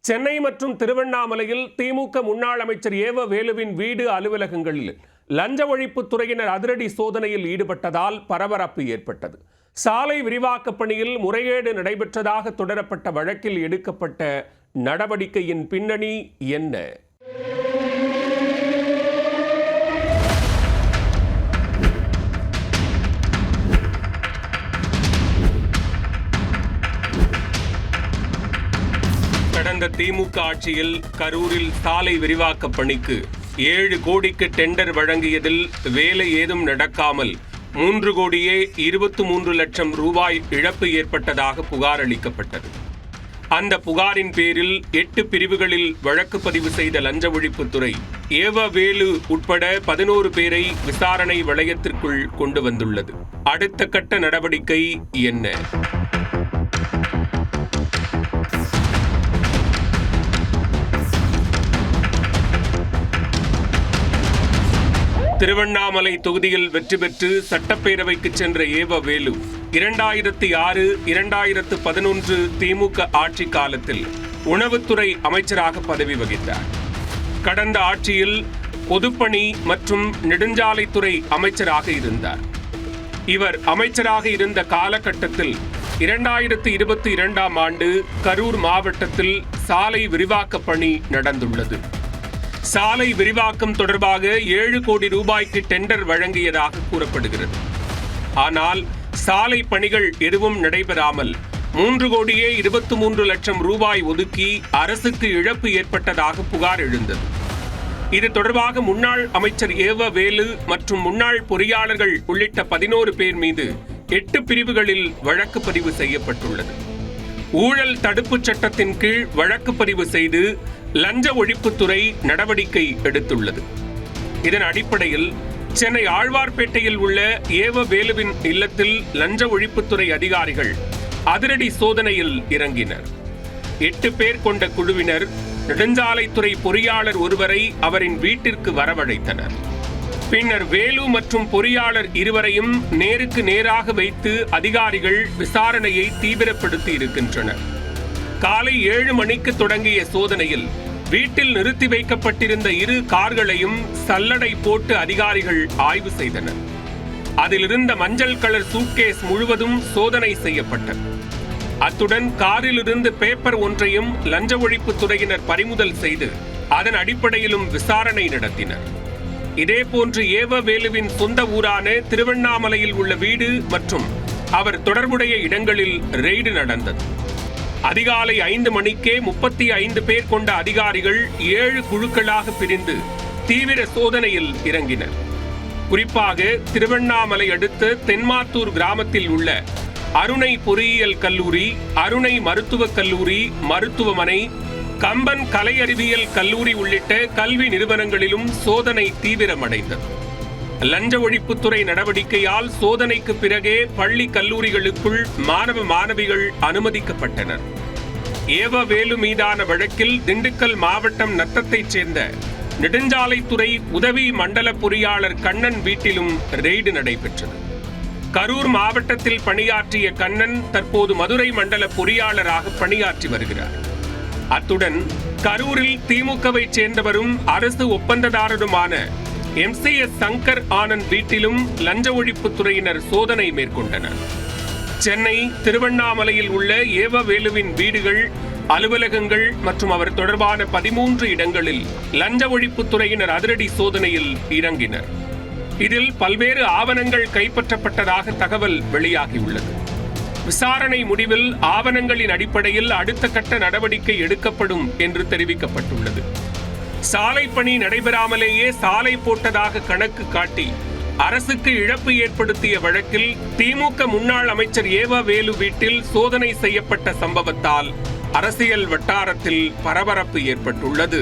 சென்னை மற்றும் திருவண்ணாமலையில் திமுக முன்னாள் அமைச்சர் ஏவ வேலுவின் வீடு அலுவலகங்களில் லஞ்ச ஒழிப்புத் துறையினர் அதிரடி சோதனையில் ஈடுபட்டதால் பரபரப்பு ஏற்பட்டது. சாலை விரிவாக்கப் பணியில் முறைகேடு நடைபெற்றதாக தொடரப்பட்ட வழக்கில் எடுக்கப்பட்ட நடவடிக்கையின் பின்னணி என்ன? கடந்த திமுக ஆட்சியில் கரூரில் சாலை விரிவாக்க பணிக்கு 7 கோடிக்கு டெண்டர் வழங்கியதில் வேலை ஏதும் நடக்காமல் 3 கோடியே 23 லட்சம் ரூபாய் இழப்பு ஏற்பட்டதாக புகார் அளிக்கப்பட்டது. அந்த புகாரின் பேரில் 8 பிரிவுகளில் வழக்கு பதிவு செய்த லஞ்ச ஒழிப்புத்துறை ஏவ வேலு உட்பட 11 பேரை விசாரணை வளையத்திற்குள் கொண்டு வந்துள்ளது. அடுத்த கட்ட நடவடிக்கை என்ன? திருவண்ணாமலை தொகுதியில் வெற்றி பெற்று சட்டப்பேரவைக்கு சென்ற ஏவ வேலு 2006-2011 திமுக ஆட்சி காலத்தில் உணவுத்துறை அமைச்சராக பதவி வகித்தார். கடந்த ஆட்சியில் பொதுப்பணி மற்றும் நெடுஞ்சாலைத்துறை அமைச்சராக இருந்தார். இவர் அமைச்சராக இருந்த காலகட்டத்தில் 2022ஆம் ஆண்டு கரூர் மாவட்டத்தில் சாலை விரிவாக்க பணி நடந்துள்ளது. சாலை விரிவாக்கம் தொடர்பாக 7 கோடி ரூபாய்க்கு டெண்டர் வழங்கியதாக கூறப்படுகிறது. ஆனால் சாலை பணிகள் எதுவும் நடைபெறாமல் 3 கோடியே 23 லட்சம் ரூபாய் ஒதுக்கி அரசுக்கு இழப்பு ஏற்பட்டதாக புகார் எழுந்தது. இது தொடர்பாக முன்னாள் அமைச்சர் ஏவ வேலு மற்றும் முன்னாள் பொறியாளர்கள் உள்ளிட்ட 11 பேர் மீது 8 பிரிவுகளில் வழக்கு பதிவு செய்யப்பட்டுள்ளது. ஊழல் தடுப்புச் சட்டத்தின் கீழ் வழக்கு பதிவு செய்து லஞ்ச ஒழிப்புத்துறை நடவடிக்கை எடுத்துள்ளது. இதன் அடிப்படையில் சென்னை ஆழ்வார்பேட்டையில் உள்ள ஏவ வேலுவின் இல்லத்தில் லஞ்ச ஒழிப்புத்துறை அதிகாரிகள் அதிரடி சோதனையில் இறங்கினர். 8 பேர் கொண்ட குழுவினர் நெடுஞ்சாலைத்துறை பொறியாளர் ஒருவரை அவரின் வீட்டிற்கு வரவழைத்தனர். பின்னர் வேலு மற்றும் பொறியாளர் இருவரையும் நேருக்கு நேராக வைத்து அதிகாரிகள் விசாரணையை தீவிரப்படுத்தி இருக்கின்றனர். காலை 7 மணிக்கு தொடங்கிய சோதனையில் வீட்டில் நிறுத்தி வைக்கப்பட்டிருந்த 2 கார்களையும் சல்லடை போட்டு அதிகாரிகள் ஆய்வு செய்தனர். அதிலிருந்த மஞ்சள் கலர் சூட்கேஸ் முழுவதும் சோதனை செய்யப்பட்டது. அத்துடன் காரிலிருந்து பேப்பர் ஒன்றையும் லஞ்ச ஒழிப்புத் துறையினர் பறிமுதல் செய்து அதன் அடிப்படையிலும் விசாரணை நடத்தினர். இதேபோன்று ஏவ வேலுவின் சொந்த ஊரான திருவண்ணாமலையில் உள்ள வீடு மற்றும் அவர் தொடர்புடைய இடங்களில் ரெய்டு நடந்தது. அதிகாலை 5 மணிக்கே 35 பேர் கொண்ட அதிகாரிகள் 7 குழுக்களாக பிரிந்து தீவிர சோதனையில் இறங்கினர். குறிப்பாக திருவண்ணாமலை அடுத்த தென்மாத்தூர் கிராமத்தில் உள்ள அருணை பொறியியல் கல்லூரி, அருணை மருத்துவக் கல்லூரி, மருத்துவமனை, கம்பன் கலை அறிவியல் கல்லூரி உள்ளிட்ட கல்வி நிறுவனங்களிலும் சோதனை தீவிரமடைந்தது. லஞ்ச ஒழிப்புத்துறை நடவடிக்கையால் சோதனைக்கு பிறகே பள்ளி கல்லூரிகளுக்குள் மாணவ மாணவிகள் அனுமதிக்கப்பட்டனர். ஏவ வேலு மீதான வழக்கில் திண்டுக்கல் மாவட்டம் நத்தத்தைச் சேர்ந்த நெடுஞ்சாலைத்துறை உதவி மண்டல பொறியாளர் கண்ணன் வீட்டிலும் ரெய்டு நடைபெற்றது. கரூர் மாவட்டத்தில் பணியாற்றிய கண்ணன் தற்போது மதுரை மண்டல பொறியாளராக பணியாற்றி வருகிறார். அத்துடன் கரூரில் திமுகவை சேர்ந்தவரும் அரசு ஒப்பந்ததாரருமான MCS சங்கர் ஆனந்த் வீட்டிலும் லஞ்ச ஒழிப்புத்துறையினர் சோதனை மேற்கொண்டனர். சென்னை திருவண்ணாமலையில் உள்ள ஏவ வேலுவின் வீடுகள், அலுவலகங்கள் மற்றும் அவர் தொடர்பான 13 இடங்களில் லஞ்ச ஒழிப்புத்துறையினர் அதிரடி சோதனையில் இறங்கினர். இதில் பல்வேறு ஆவணங்கள் கைப்பற்றப்பட்டதாக தகவல் வெளியாகியுள்ளது. விசாரணை முடிவில் ஆவணங்களின் அடிப்படையில் அடுத்த கட்ட நடவடிக்கை எடுக்கப்படும் என்று தெரிவிக்கப்பட்டுள்ளது. சாலை பணி நடைபெறாமலேயே சாலை போட்டதாக கணக்கு காட்டி அரசுக்கு இழப்பு ஏற்படுத்திய வழக்கில் திமுக முன்னாள் அமைச்சர் ஏவ வேலு வீட்டில் சோதனை செய்யப்பட்ட சம்பவத்தால் அரசியல் வட்டாரத்தில் பரபரப்பு ஏற்பட்டுள்ளது.